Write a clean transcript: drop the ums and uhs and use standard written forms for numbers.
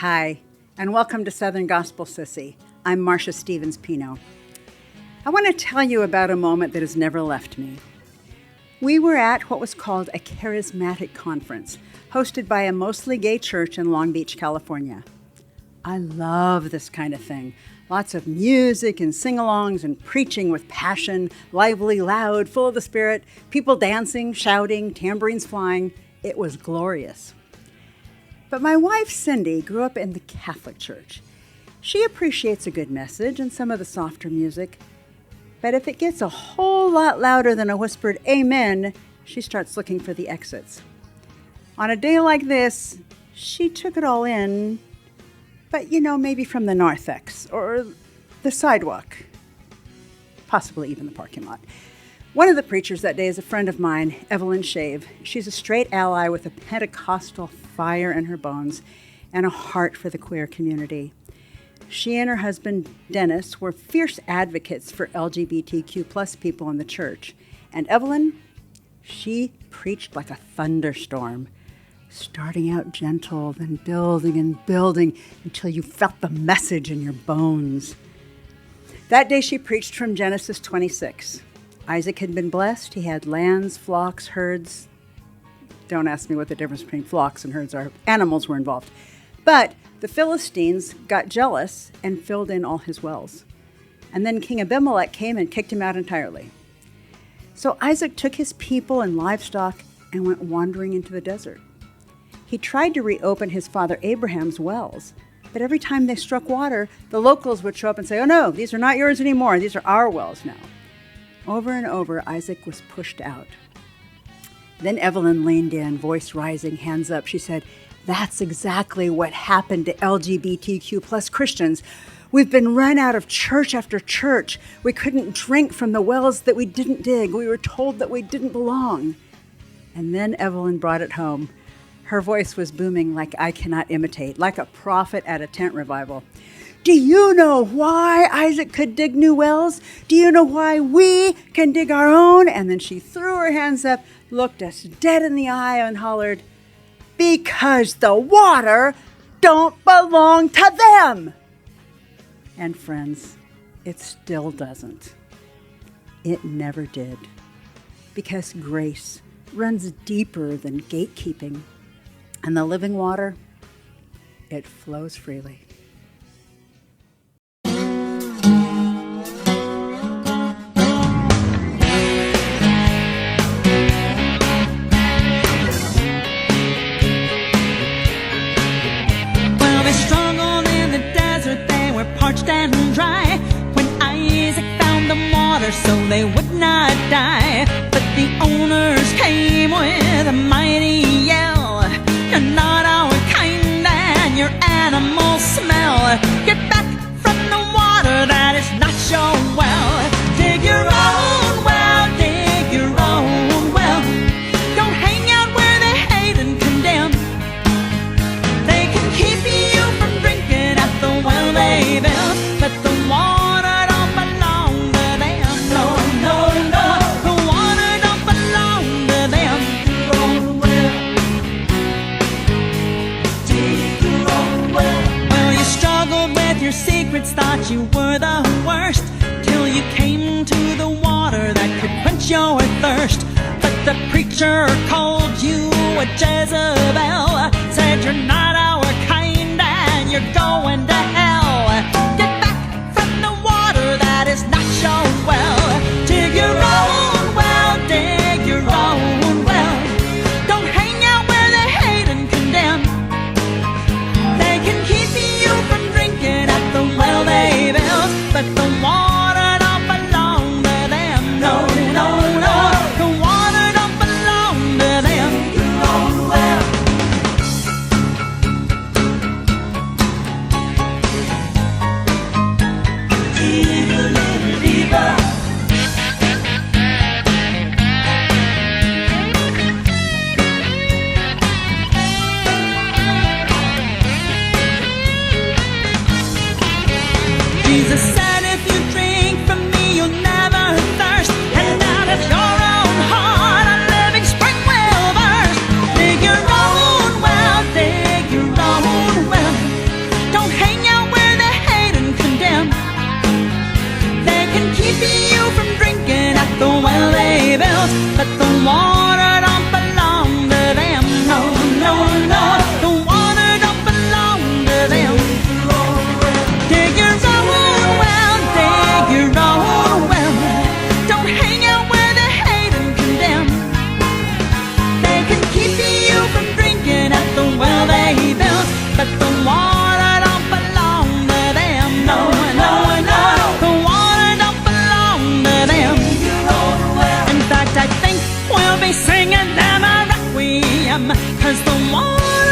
Hi, and welcome to Southern Gospel Sissy. I'm Marsha Stevens-Pino. I want to tell you about a moment that has never left me. We were at what was called a charismatic conference, hosted by a mostly gay church in Long Beach, California. I love this kind of thing. Lots of music and sing-alongs and preaching with passion, lively, loud, full of the Spirit, people dancing, shouting, tambourines flying. It was glorious. But my wife, Cindy, grew up in the Catholic Church. She appreciates a good message and some of the softer music. But if it gets a whole lot louder than a whispered amen, she starts looking for the exits. On a day like this, she took it all in, but maybe from the narthex or the sidewalk, possibly even the parking lot. One of the preachers that day is a friend of mine, Evelyn Shave. She's a straight ally with a Pentecostal fire in her bones and a heart for the queer community. She and her husband, Dennis, were fierce advocates for LGBTQ plus people in the church. And Evelyn, she preached like a thunderstorm, starting out gentle, then building and building until you felt the message in your bones. That day she preached from Genesis 26. Isaac had been blessed. He had lands, flocks, herds. Don't ask me what the difference between flocks and herds are. Animals were involved. But the Philistines got jealous and filled in all his wells. And then King Abimelech came and kicked him out entirely. So Isaac took his people and livestock and went wandering into the desert. He tried to reopen his father Abraham's wells, but every time they struck water, the locals would show up and say, "Oh no, these are not yours anymore. These are our wells now." Over and over, Isaac was pushed out. Then Evelyn leaned in, voice rising, hands up. She said, "That's exactly what happened to LGBTQ plus Christians. We've been run out of church after church. We couldn't drink from the wells that we didn't dig. We were told that we didn't belong." And then Evelyn brought it home. Her voice was booming like I cannot imitate, like a prophet at a tent revival. "Do you know why Isaac could dig new wells? Do you know why we can dig our own?" And then she threw her hands up, looked us dead in the eye and hollered, "Because the water don't belong to them." And friends, it still doesn't. It never did. Because grace runs deeper than gatekeeping. And the living water, it flows freely. Parched and dry when Isaac found the water so they would not die. But the owners came with a mighty yell, "You're not our kind and your animals smell. Get back from the water, that is not your well. Dig your own well, dig your own well. Don't hang out where they hate and condemn. They can keep you from drinking at the well they built, but the water don't belong to them. No, no, no, the water don't belong to them. Dig your own well. Dig your own well. Well, you struggled with your secrets, thought you were the worst, till you came to the water that could quench your thirst. But the preacher called you a Jezebel, said you're not our kind and you're going to hell. Get back from the water, that is not your well. Dig your own well, dig your own well. Don't hang out where they hate and condemn. They can keep you from drinking at the well they built, but the water don't belong to them. No, no, no, the water don't belong to them. Dig your own well. Dig a little deeper. Jesus said, "If you drink from me, you'll never thirst, and out of your own heart a living spring will burst." Dig your own well, dig your own well. We'll be singing them a requiem, 'cause the war